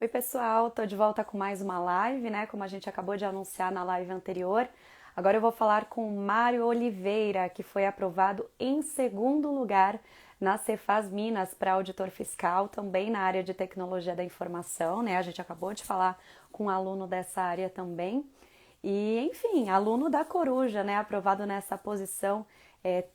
Oi, pessoal, tô de volta com mais uma live, né? Como a gente acabou de anunciar na live anterior. Agora eu vou falar com o Mário Oliveira, que foi aprovado em segundo lugar na Cefaz Minas para auditor fiscal, também na área de tecnologia da informação, né? A gente acabou de falar com um aluno dessa área também. E, enfim, aluno da Coruja, né? Aprovado nessa posição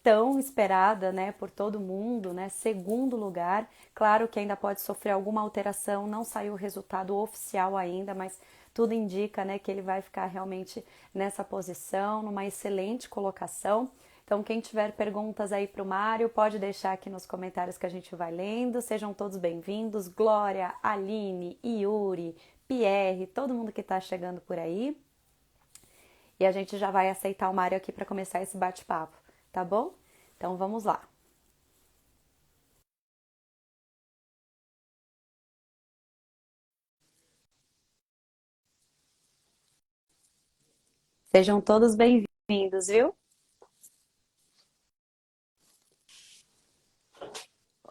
tão esperada, né, por todo mundo, né? Segundo lugar. Claro que ainda pode sofrer alguma alteração, não saiu o resultado oficial ainda, mas tudo indica, né, que ele vai ficar realmente nessa posição, numa excelente colocação. Então, quem tiver perguntas aí para o Mário, pode deixar aqui nos comentários que a gente vai lendo. Sejam todos bem-vindos. Glória, Aline, Yuri, Pierre, todo mundo que está chegando por aí. E a gente já vai aceitar o Mário aqui para começar esse bate-papo, tá bom? Então vamos lá. Sejam todos bem-vindos, viu?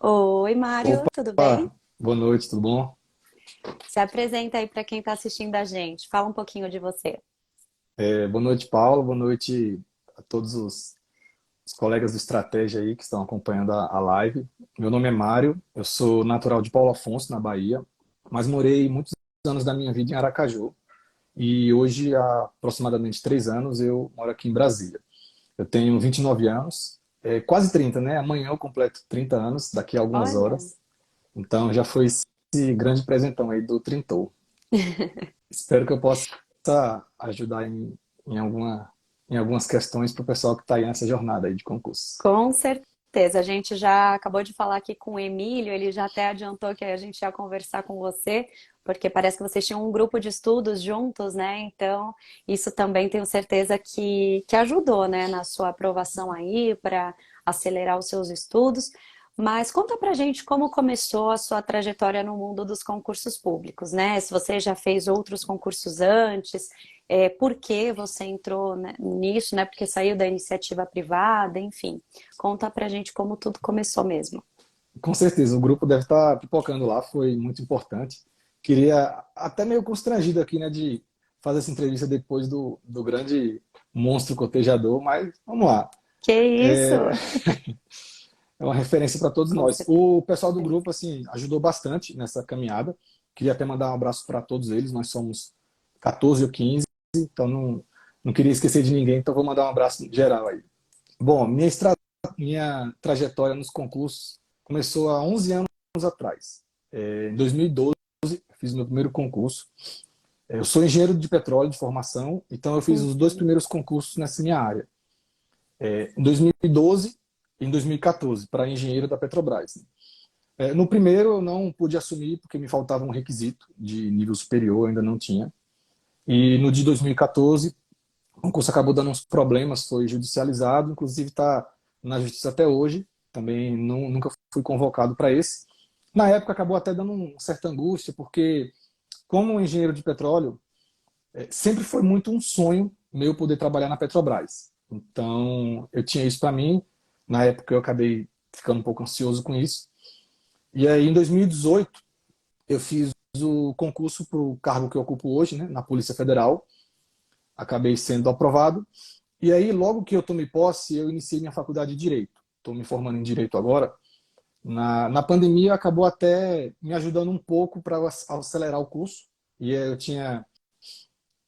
Oi, Mário, tudo bem? Opa, boa noite, tudo bom? Se apresenta aí para quem está assistindo a gente. Fala um pouquinho de você. Boa noite, Paulo, boa noite a todos os colegas do Estratégia aí que estão acompanhando a live. Meu nome é Mário, eu sou natural de Paulo Afonso, na Bahia, mas morei muitos anos da minha vida em Aracaju e hoje, há aproximadamente 3 anos, eu moro aqui em Brasília. Eu tenho 29 anos, quase 30, né? Amanhã eu completo 30 anos, daqui a algumas Olha, horas, então já foi esse grande presentão aí do Trintou. Espero que eu possa ajudar em algumas questões para o pessoal que está aí nessa jornada aí de concurso. com certeza. A gente já acabou de falar aqui com o Emílio, ele já até adiantou que a gente ia conversar com você, porque parece que vocês tinham um grupo de estudos juntos, né? Então, isso também tenho certeza que ajudou, né, na sua aprovação aí, para acelerar os seus estudos. Mas conta pra gente como começou a sua trajetória no mundo dos concursos públicos, né? Se você já fez outros concursos antes, por que você entrou, né, nisso, né? Porque saiu da iniciativa privada, enfim. Conta pra gente como tudo começou mesmo. Com certeza, o grupo deve estar pipocando lá, foi muito importante. Queria, até meio constrangido aqui, né, de fazer essa entrevista depois do grande monstro cotejador, mas vamos lá. Que isso? É, é uma referência para todos Com nós. O pessoal do certeza. grupo, assim, ajudou bastante nessa caminhada. Queria até mandar um abraço para todos eles, nós somos 14 ou 15, então não queria esquecer de ninguém, então vou mandar um abraço geral aí. Bom, minha trajetória nos concursos começou há 11 anos atrás. Em 2012, eu fiz meu primeiro concurso. Eu sou engenheiro de petróleo de formação, então eu fiz os dois Uhum. primeiros concursos nessa minha área. Em 2012 e em 2014, para engenheiro da Petrobras. No primeiro eu não pude assumir porque me faltava um requisito de nível superior, eu ainda não tinha. E no de 2014 o concurso acabou dando uns problemas, foi judicializado, inclusive está na justiça até hoje. Também nunca fui convocado para esse. Na época acabou até dando uma certa angústia, porque como engenheiro de petróleo, sempre foi muito um sonho meu poder trabalhar na Petrobras. Então eu tinha isso para mim. Na época eu acabei ficando um pouco ansioso com isso. E aí em 2018 eu fiz o concurso para o cargo que eu ocupo hoje, né, na Polícia Federal. Acabei sendo aprovado. E aí, logo que eu tomei posse, eu iniciei minha faculdade de Direito. Estou me formando em Direito agora. Na pandemia, acabou até me ajudando um pouco para acelerar o curso. E eu tinha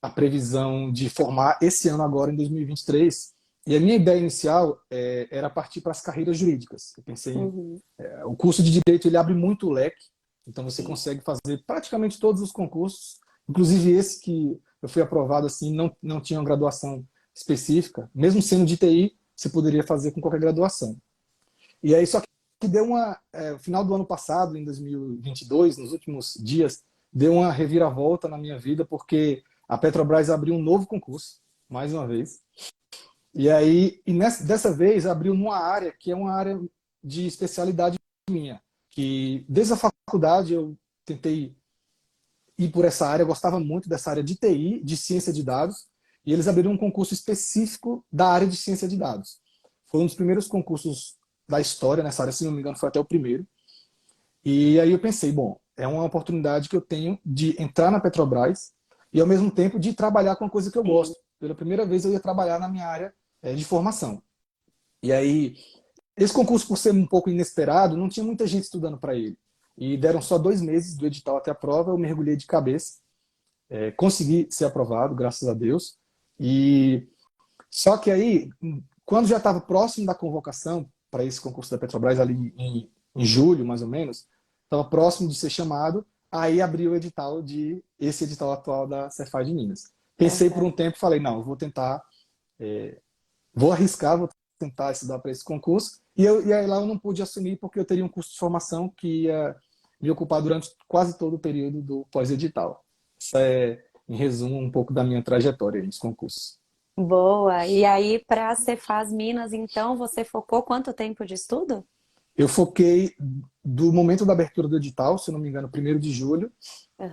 a previsão de formar esse ano agora, em 2023. E a minha ideia inicial era partir para as carreiras jurídicas. Eu pensei Uhum. o curso de Direito ele abre muito o leque, então você Sim. consegue fazer praticamente todos os concursos, inclusive esse que eu fui aprovado assim, não tinha uma graduação específica, mesmo sendo de TI, você poderia fazer com qualquer graduação. E aí só que deu final do ano passado, em 2022, nos últimos dias, deu uma reviravolta na minha vida, porque a Petrobras abriu um novo concurso, mais uma vez, e aí, dessa vez, abriu numa área que é uma área de especialidade minha, que desde a faculdade eu tentei ir por essa área, eu gostava muito dessa área de TI, de ciência de dados, e eles abriram um concurso específico da área de ciência de dados. Foi um dos primeiros concursos da história nessa área, se não me engano, foi até o primeiro. E aí eu pensei, bom, é uma oportunidade que eu tenho de entrar na Petrobras e, ao mesmo tempo, de trabalhar com uma coisa que eu sim. gosto. Pela primeira vez, eu ia trabalhar na minha área de formação. E aí, esse concurso, por ser um pouco inesperado, não tinha muita gente estudando para ele. E deram só 2 meses do edital até a prova, eu mergulhei de cabeça, consegui ser aprovado, graças a Deus. E só que aí, quando já estava próximo da convocação para esse concurso da Petrobras, ali em julho, mais ou menos, estava próximo de ser chamado, aí abriu o edital esse edital atual da Cefaz de Minas. Pensei por Aham. um tempo, falei, não, vou tentar, vou arriscar, vou tentar estudar para esse concurso. E aí lá eu não pude assumir porque eu teria um curso de formação que ia me ocupar durante quase todo o período do pós-edital. Isso é, em resumo, um pouco da minha trajetória nesse concurso. Boa. E aí, para a Cefaz Minas, então, você focou quanto tempo de estudo? Eu foquei do momento da abertura do edital, se eu não me engano, 1º de julho,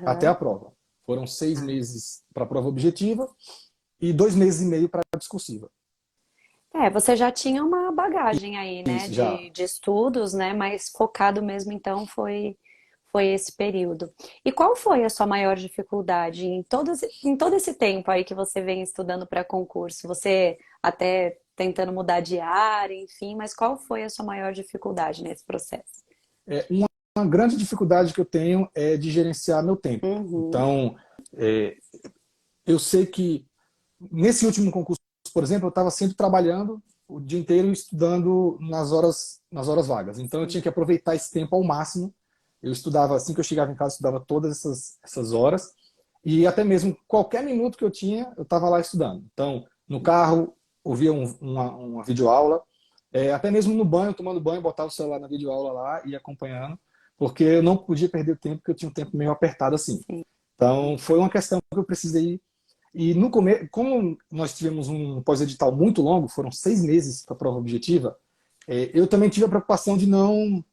até a Aham. prova. Foram 6 Ah. meses para a prova objetiva e 2 meses e meio para a discursiva. É, você já tinha uma bagagem aí, né, Isso, já. de estudos, né, mas focado mesmo, então, foi esse período. E qual foi a sua maior dificuldade em todo esse tempo aí que você vem estudando para concurso? Você até tentando mudar de área, enfim, mas qual foi a sua maior dificuldade nesse processo? Uma grande dificuldade que eu tenho é de gerenciar meu tempo. Uhum, Então, é, eu sei que nesse último concurso, por exemplo, eu estava sempre trabalhando o dia inteiro e estudando nas horas vagas. Então, eu tinha sim. que aproveitar esse tempo ao máximo. Eu estudava, assim que eu chegava em casa, eu estudava todas essas horas. E até mesmo qualquer minuto que eu tinha, eu estava lá estudando. Então, no carro, ouvia uma videoaula. Até mesmo no banho, tomando banho, botava o celular na videoaula lá e ia acompanhando. Porque eu não podia perder tempo, porque eu tinha um tempo meio apertado assim. Sim. Então, foi uma questão que eu precisei. E no começo, como nós tivemos um pós-edital muito longo, foram 6 meses para a prova objetiva, eu também tive a preocupação de não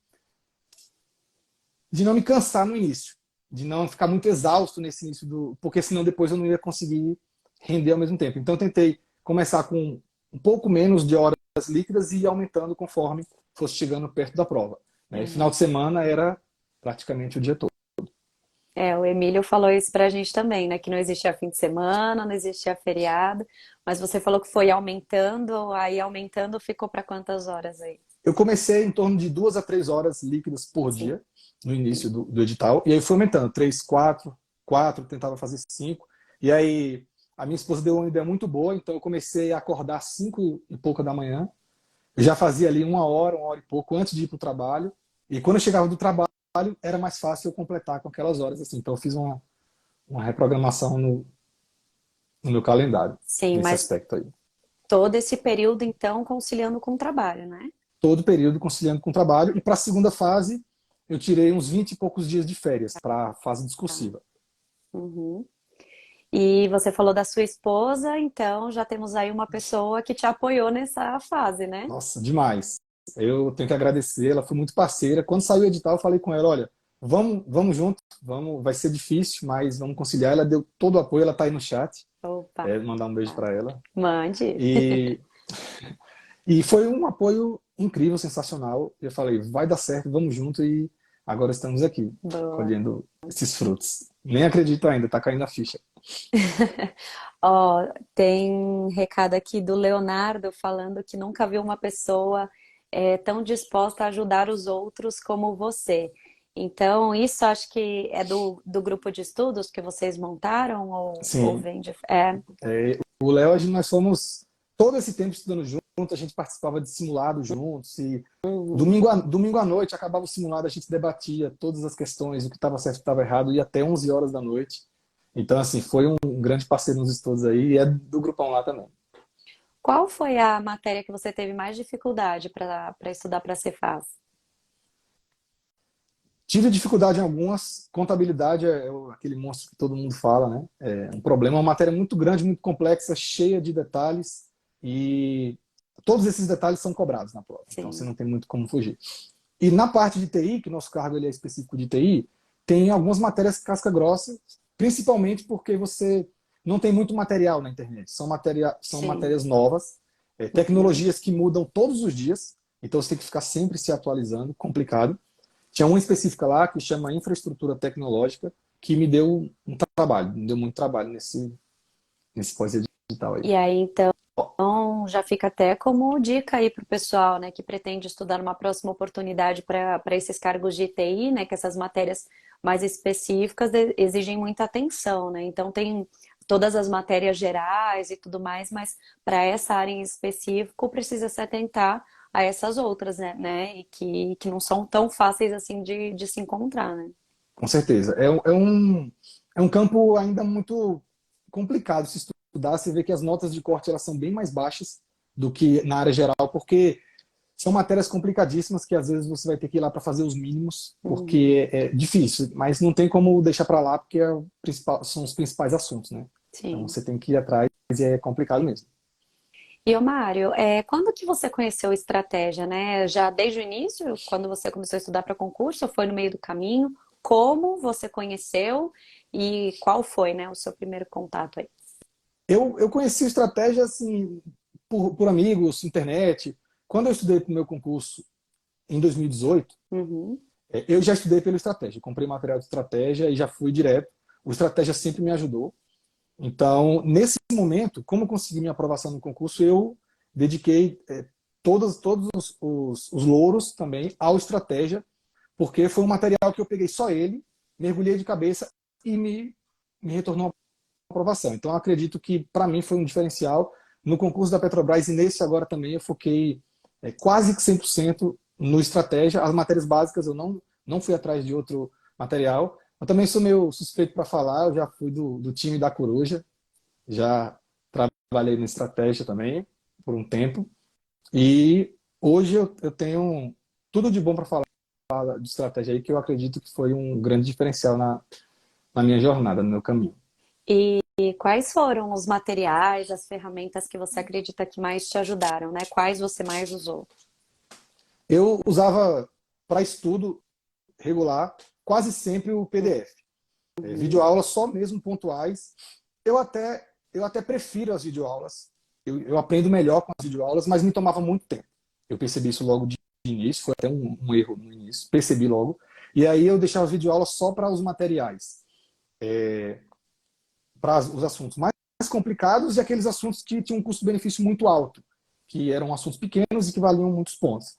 me cansar no início, de não ficar muito exausto nesse início porque senão depois eu não ia conseguir render ao mesmo tempo. Então eu tentei começar com um pouco menos de horas líquidas e ir aumentando conforme fosse chegando perto da prova. Né? E final de semana era praticamente o dia todo. É, o Emílio falou isso pra gente também, né? Que não existia fim de semana, não existia feriado, mas você falou que foi aumentando, aí aumentando ficou para quantas horas aí? Eu comecei em torno de 2 a 3 horas líquidas por Sim. dia, no início do edital, e aí fui aumentando, 3, 4, 4, tentava fazer 5. E aí a minha esposa deu uma ideia muito boa, então eu comecei a acordar às 5 e pouca da manhã. Eu já fazia ali 1 hora e pouco antes de ir para o trabalho. E quando eu chegava do trabalho, era mais fácil eu completar com aquelas horas. Assim. Então eu fiz uma reprogramação no meu calendário, Sim, nesse mas aspecto aí. todo esse período, então, conciliando com o trabalho, né? Todo o período conciliando com o trabalho. E para a segunda fase, eu tirei uns 20 e poucos dias de férias para a fase Tá. discursiva. Uhum. E você falou da sua esposa, então já temos aí uma pessoa que te apoiou nessa fase, né? Nossa, demais. Eu tenho que agradecer, ela foi muito parceira. Quando saiu o edital, eu falei com ela, olha, vamos junto, vai ser difícil, mas vamos conciliar. Ela deu todo o apoio, ela está aí no chat. Opa, Mandar um beijo tá. para ela. Mande. E, e foi um apoio incrível, sensacional. Eu falei, vai dar certo, vamos junto e agora estamos aqui, Boa. colhendo esses frutos. Nem acredito ainda, tá caindo a ficha. Ó, tem um recado aqui do Leonardo falando que nunca viu uma pessoa tão disposta a ajudar os outros como você. Então, isso acho que é do grupo de estudos que vocês montaram ou Sim, vem de... É. o Léo, nós fomos todo esse tempo estudando junto, a gente participava de simulados juntos e Uhum. domingo à noite acabava o simulado, a gente debatia todas as questões, o que estava certo e o que estava errado, e até 11 horas da noite. Então, assim, foi um grande parceiro nos estudos aí e é do grupão lá também. Qual foi a matéria que você teve mais dificuldade para estudar para a Cefaz? Tive dificuldade em algumas. Contabilidade é aquele monstro que todo mundo fala, né? É um problema, uma matéria muito grande, muito complexa, cheia de detalhes e todos esses detalhes são cobrados na prova. Então você Sim, não tem muito como fugir. E na parte de TI, que o nosso cargo ele é específico de TI, tem algumas matérias casca grossa, principalmente porque você não tem muito material na internet. São sim. matérias novas, Uhum. tecnologias que mudam todos os dias, então você tem que ficar sempre se atualizando, complicado. Tinha uma específica lá que chama infraestrutura tecnológica, que me deu um trabalho, me deu muito trabalho nesse pós-edital aí. E aí, então, já fica até como dica aí para o pessoal, né, que pretende estudar numa próxima oportunidade para esses cargos de TI, né, que essas matérias mais específicas exigem muita atenção, né? Então tem todas as matérias gerais e tudo mais, mas para essa área em específico precisa se atentar a essas outras, né? E que não são tão fáceis assim de se encontrar, né? Com certeza. É um campo ainda muito complicado se estudar. Você vê que as notas de corte elas são bem mais baixas do que na área geral, porque são matérias complicadíssimas que às vezes você vai ter que ir lá para fazer os mínimos, Uhum, porque é difícil, mas não tem como deixar para lá, porque são os principais assuntos, né? Então sim. você tem que ir atrás e é complicado mesmo. E o Mário, quando que você conheceu estratégia, né? Já desde o início, quando você começou a estudar para concurso, ou foi no meio do caminho? Como você conheceu e qual foi, né, o seu primeiro contato aí? Eu conheci estratégia assim, por amigos, internet. Quando eu estudei para o meu concurso em 2018, Uhum, eu já estudei pelo Estratégia, comprei material de Estratégia e já fui direto. O Estratégia sempre me ajudou. Então, nesse momento, como eu consegui minha aprovação no concurso, eu dediquei todos os louros também ao Estratégia, porque foi um material que eu peguei só ele, mergulhei de cabeça e me retornou a aprovação. Então, eu acredito que, para mim, foi um diferencial. No concurso da Petrobras e nesse agora também, eu foquei quase que 100% no estratégia. As matérias básicas eu não fui atrás de outro material. Eu também sou meio suspeito para falar, eu já fui do time da Coruja, já trabalhei na estratégia também por um tempo. E hoje eu tenho tudo de bom para falar de estratégia aí, que eu acredito que foi um grande diferencial na minha jornada, no meu caminho. E quais foram os materiais, as ferramentas que você acredita que mais te ajudaram, né? Quais você mais usou? Eu usava para estudo regular quase sempre o PDF. Uhum, Videoaulas só mesmo pontuais. Eu até prefiro as videoaulas. Eu aprendo melhor com as videoaulas, mas me tomava muito tempo. Eu percebi isso logo de início, foi até um erro no início, percebi logo. E aí eu deixava as videoaulas só para os materiais, para os assuntos mais complicados e aqueles assuntos que tinham um custo-benefício muito alto, que eram assuntos pequenos e que valiam muitos pontos.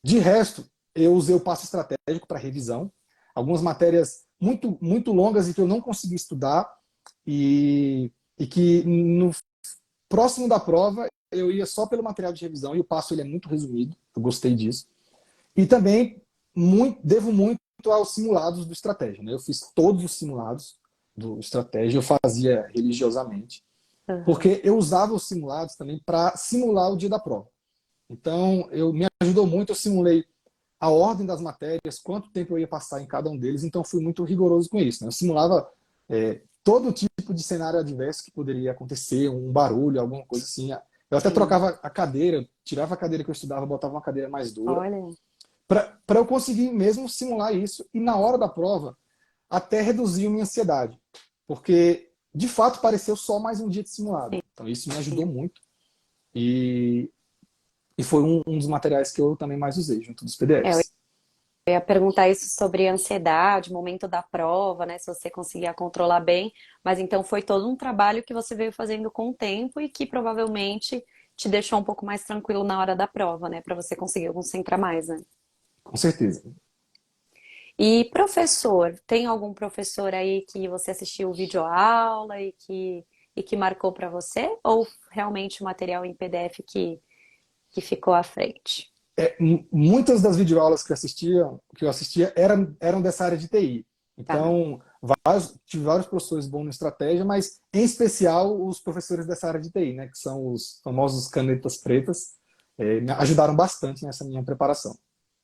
De resto, eu usei o passo estratégico para revisão, algumas matérias muito longas e que eu não consegui estudar e que no próximo da prova eu ia só pelo material de revisão e o passo ele é muito resumido, eu gostei disso. E também devo muito aos simulados do Estratégia. Né? Eu fiz todos os simulados do Estratégia, eu fazia religiosamente, uhum. porque eu usava os simulados também para simular o dia da prova. Então, me ajudou muito, eu simulei a ordem das matérias, quanto tempo eu ia passar em cada um deles, então fui muito rigoroso com isso. Né? Eu simulava todo tipo de cenário adverso que poderia acontecer, um barulho, alguma coisa assim. Eu até Sim, trocava a cadeira, tirava a cadeira que eu estudava, botava uma cadeira mais dura, olha, para eu conseguir mesmo simular isso e na hora da prova até reduzir a minha ansiedade, porque de fato pareceu só mais um dia de simulado. sim. Então isso me ajudou muito e, e foi um dos materiais que eu também mais usei junto dos É, eu PDFs. ia perguntar isso sobre ansiedade, momento da prova, né? Se você conseguia controlar bem, mas então foi todo um trabalho que você veio fazendo com o tempo e que provavelmente te deixou um pouco mais tranquilo na hora da prova, né? Para você conseguir concentrar mais, né? Com certeza. E professor, tem algum professor aí que você assistiu videoaula e que marcou para você? Ou realmente o material em PDF que ficou à frente? Muitas das videoaulas que eu assistia eram dessa área de TI. Tá. Então, tive vários professores bons na estratégia, mas em especial os professores dessa área de TI, né, que são os famosos canetas pretas, me ajudaram bastante nessa minha preparação.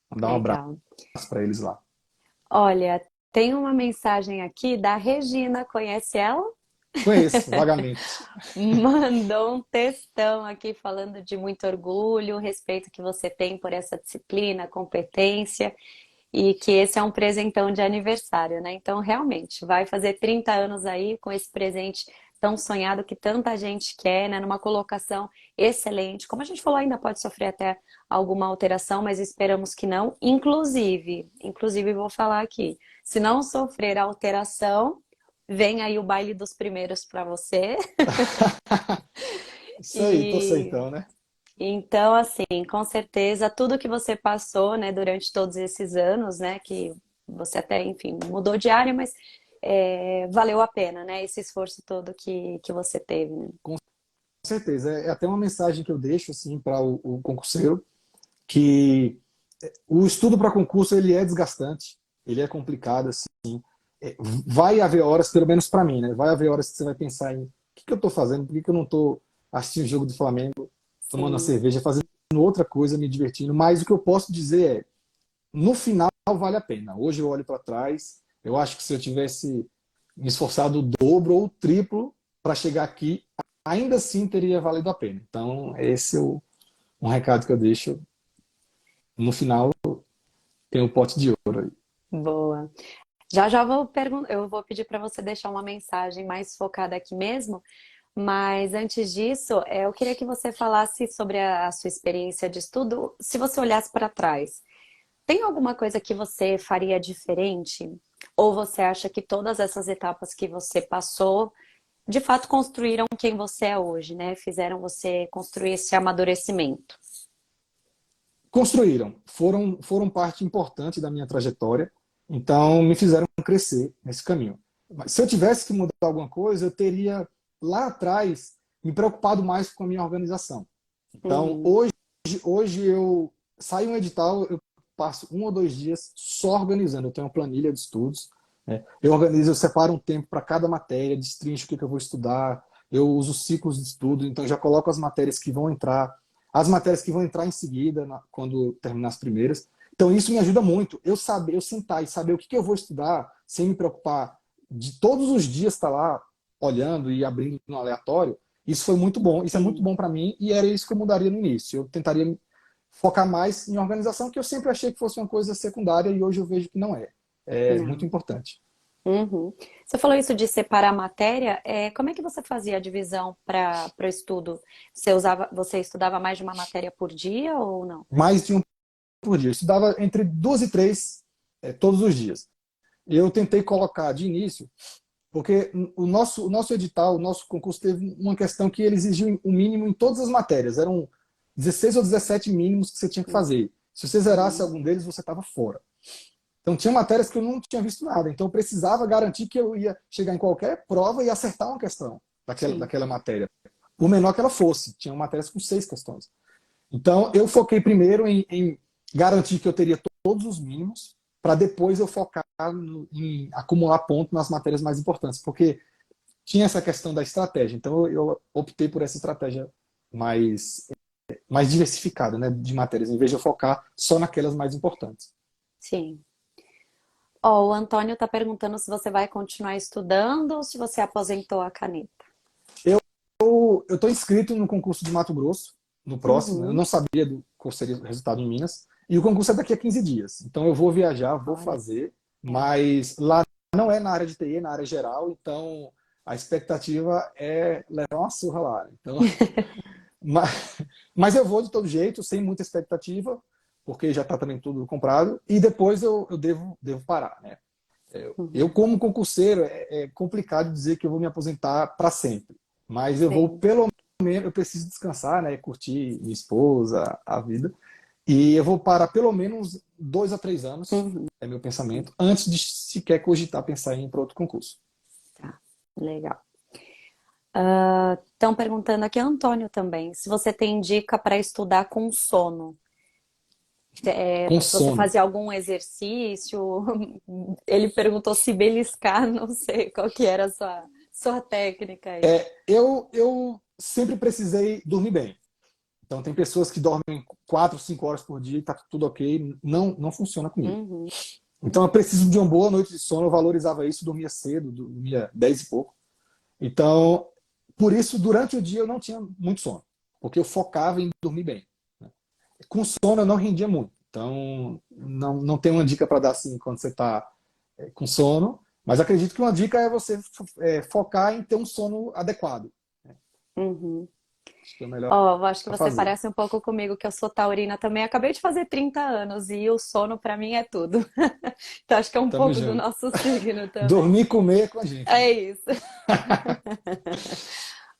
Vou dar um abraço Legal. para eles lá. Olha, tem uma mensagem aqui da Regina, conhece ela? Conheço, vagamente. Mandou um textão aqui falando de muito orgulho, o respeito que você tem por essa disciplina, competência e que esse é um presentão de aniversário, né? Então, realmente, vai fazer 30 anos aí com esse presente tão sonhado, que tanta gente quer, né? Numa colocação excelente. Como a gente falou, ainda pode sofrer até alguma alteração, mas esperamos que não. Inclusive vou falar aqui, se não sofrer alteração, vem aí o baile dos primeiros para você. Isso aí, torcer E então, né? então, assim, com certeza, tudo que você passou, né, durante todos esses anos, né, que você até, enfim, mudou de área, mas valeu a pena, né, esse esforço todo que você teve, né? Com certeza. É até uma mensagem que eu deixo assim para o concurseiro, que o estudo para concurso ele é desgastante, ele é complicado assim. Vai haver horas, pelo menos para mim, né? Vai haver horas que você vai pensar em o que, que eu estou fazendo, por que, que eu não estou assistindo o jogo do Flamengo, tomando uma Sim, cerveja, fazendo outra coisa, me divertindo. Mas o que eu posso dizer é, no final vale a pena. Hoje eu olho para trás, eu acho que se eu tivesse me esforçado o dobro ou o triplo para chegar aqui, ainda assim teria valido a pena. Então, esse é um recado que eu deixo. No final, tem o pote de ouro aí. boa. Já já vou perguntar, eu vou pedir para você deixar uma mensagem mais focada aqui mesmo, mas antes disso, eu queria que você falasse sobre a sua experiência de estudo, se você olhasse para trás. Tem alguma coisa que você faria diferente? Ou você acha que todas essas etapas que você passou, de fato construíram quem você é hoje, né? Fizeram você construir esse amadurecimento? Construíram, foram parte importante da minha trajetória, então me fizeram crescer nesse caminho. Mas se eu tivesse que mudar alguma coisa, eu teria lá atrás me preocupado mais com a minha organização. Então, Uhum, hoje eu saio um edital, eu passo 1 ou 2 dias só organizando. Eu tenho uma planilha de estudos, né? Eu organizo, eu separo um tempo para cada matéria, destrincho o que, que eu vou estudar, eu uso ciclos de estudo, então já coloco as matérias que vão entrar, as matérias que vão entrar em seguida, quando terminar as primeiras. Então isso me ajuda muito. Eu sentar e saber o que, que eu vou estudar, sem me preocupar de todos os dias estar lá olhando e abrindo no aleatório. Isso foi muito bom, isso é muito sim. bom para mim e era isso que eu mudaria no início. Eu tentaria focar mais em organização, que eu sempre achei que fosse uma coisa secundária e hoje eu vejo que não é. É muito Não. importante. Uhum. Você falou isso de separar a matéria. Como é que você fazia a divisão para o estudo? Você estudava mais de uma matéria por dia ou não? Mais de um por dia. Eu estudava entre 2 e 3 todos os dias. Eu tentei colocar de início, porque o nosso edital, o nosso concurso teve uma questão que ele exigiu o mínimo em todas as matérias. Eram 16 ou 17 mínimos que você tinha que fazer. Se você zerasse Uhum. algum deles, você estava fora. Então tinha matérias que eu não tinha visto nada. Então eu precisava garantir que eu ia chegar em qualquer prova e acertar uma questão Sim. daquela matéria. Por menor que ela fosse. Tinha matérias com 6 questões. Então eu foquei primeiro em garantir que eu teria todos os mínimos, para depois eu focar em acumular ponto nas matérias mais importantes. Porque tinha essa questão da estratégia. Então eu optei por essa estratégia mais, mais diversificada, né, de matérias, em vez de eu focar só naquelas mais importantes. Sim. Ó, o Antônio está perguntando se você vai continuar estudando ou se você aposentou a caneta. Eu estou inscrito no concurso de Mato Grosso, no próximo. Eu Uhum. não sabia do qual seria o resultado em Minas. E o concurso é daqui a 15 dias. Então eu vou viajar, vou Olha, fazer, legal. mas lá não é na área de TI, é na área geral. Então a expectativa é levar uma surra lá. Então, mas eu vou de todo jeito, sem muita expectativa, porque já está também tudo comprado. E depois eu devo parar, né? Eu, Uhum. como concurseiro, é complicado dizer que eu vou me aposentar para sempre. Mas eu vou, Sim. pelo menos, eu preciso descansar, né? Curtir minha esposa, a vida. E eu vou parar pelo menos 2 a 3 anos, Uhum. é meu pensamento, antes de sequer cogitar pensar em ir para outro concurso. Tá, legal. Estão perguntando aqui, Antônio também, se você tem dica para estudar com sono. Com Se você sono. fazia algum exercício, ele perguntou se beliscar, não sei qual que era a sua técnica aí. Eu sempre precisei dormir bem. Então, tem pessoas que dormem 4, 5 horas por dia e tá tudo ok. Não, não funciona comigo. Uhum. Então, eu preciso de uma boa noite de sono. Eu valorizava isso, dormia cedo, dormia 10 e pouco. Então, por isso, durante o dia eu não tinha muito sono, porque eu focava em dormir bem. Com sono eu não rendia muito. Então, não tem uma dica para dar assim quando você está com sono, Mas acredito que uma dica é você focar em ter um sono adequado. Uhum. Acho que é o melhor Ó, eu acho que a você fazer. parece um pouco comigo, que eu sou taurina também. Acabei de fazer 30 anos e o sono pra mim é tudo. Então acho que é um Tamo pouco do junto. nosso signo também. Dormir e comer é com a gente, né? É isso.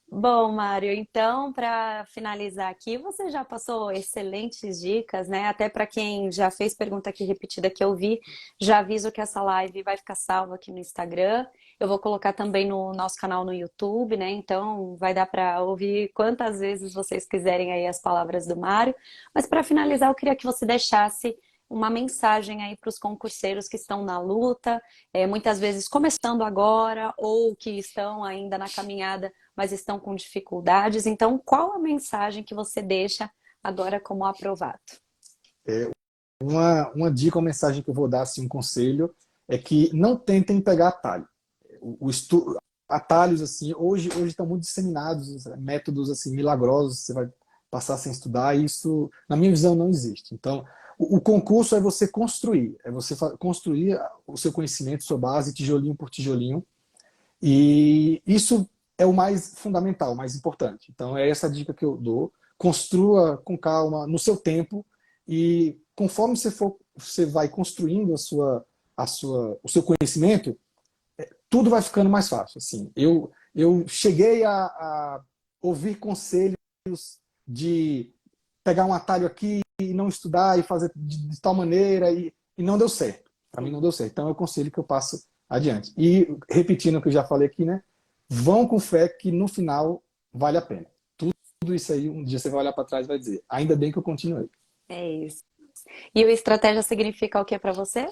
Bom, Mário, então, para finalizar aqui, você já passou excelentes dicas, né? Até para quem já fez pergunta aqui repetida que eu vi, já aviso que essa live vai ficar salva aqui no Instagram. Eu vou colocar também no nosso canal no YouTube, né? Então, vai dar para ouvir quantas vezes vocês quiserem aí as palavras do Mário. Mas para finalizar, eu queria que você deixasse uma mensagem aí para os concurseiros que estão na luta, muitas vezes começando agora ou que estão ainda na caminhada mas estão com dificuldades. Então, qual a mensagem que você deixa agora como aprovado? Uma dica, uma mensagem que eu vou dar, assim, um conselho, é que não tentem pegar atalho. Atalhos, assim, hoje estão muito disseminados, métodos, assim, milagrosos, você vai passar sem estudar, e isso, na minha visão, não existe. Então, o concurso é você construir, é você construir o seu conhecimento, sua base, tijolinho por tijolinho, e isso é o mais fundamental, o mais importante. Então, é essa a dica que eu dou. Construa com calma, no seu tempo, e conforme você vai construindo o seu conhecimento, tudo vai ficando mais fácil. Assim, eu cheguei a ouvir conselhos de pegar um atalho aqui e não estudar e fazer de tal maneira e não deu certo. Para mim não deu certo. Então é o conselho que eu passo adiante. E repetindo o que eu já falei aqui, né? Vão com fé que no final vale a pena. Tudo isso aí, um dia você vai olhar para trás e vai dizer, ainda bem que eu continuei. É isso. E o estratégia significa o que para você?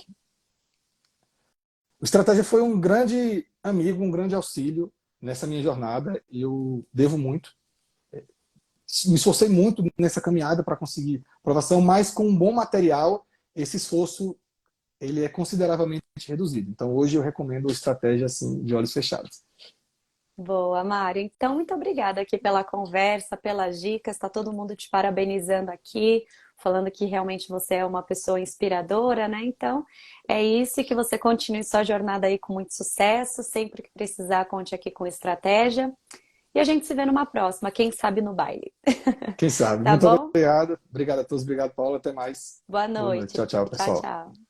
O Estratégia foi um grande amigo, um grande auxílio nessa minha jornada. Eu devo muito. Me esforcei muito nessa caminhada para conseguir aprovação, mas com um bom material, esse esforço ele é consideravelmente reduzido. Então, hoje eu recomendo a estratégia assim, de olhos fechados. Boa, Mário. Então, muito obrigada aqui pela conversa, pelas dicas. Está todo mundo te parabenizando aqui, falando que realmente você é uma pessoa inspiradora, né? Então, é isso e que você continue sua jornada aí com muito sucesso. Sempre que precisar, conte aqui com estratégia. E a gente se vê numa próxima, quem sabe no baile. Quem sabe? Tá Muito bom? obrigado. Obrigado a todos. Obrigado, Paulo. Até mais. Boa Boa noite. noite. Tchau, tchau, Tchau, pessoal. tchau.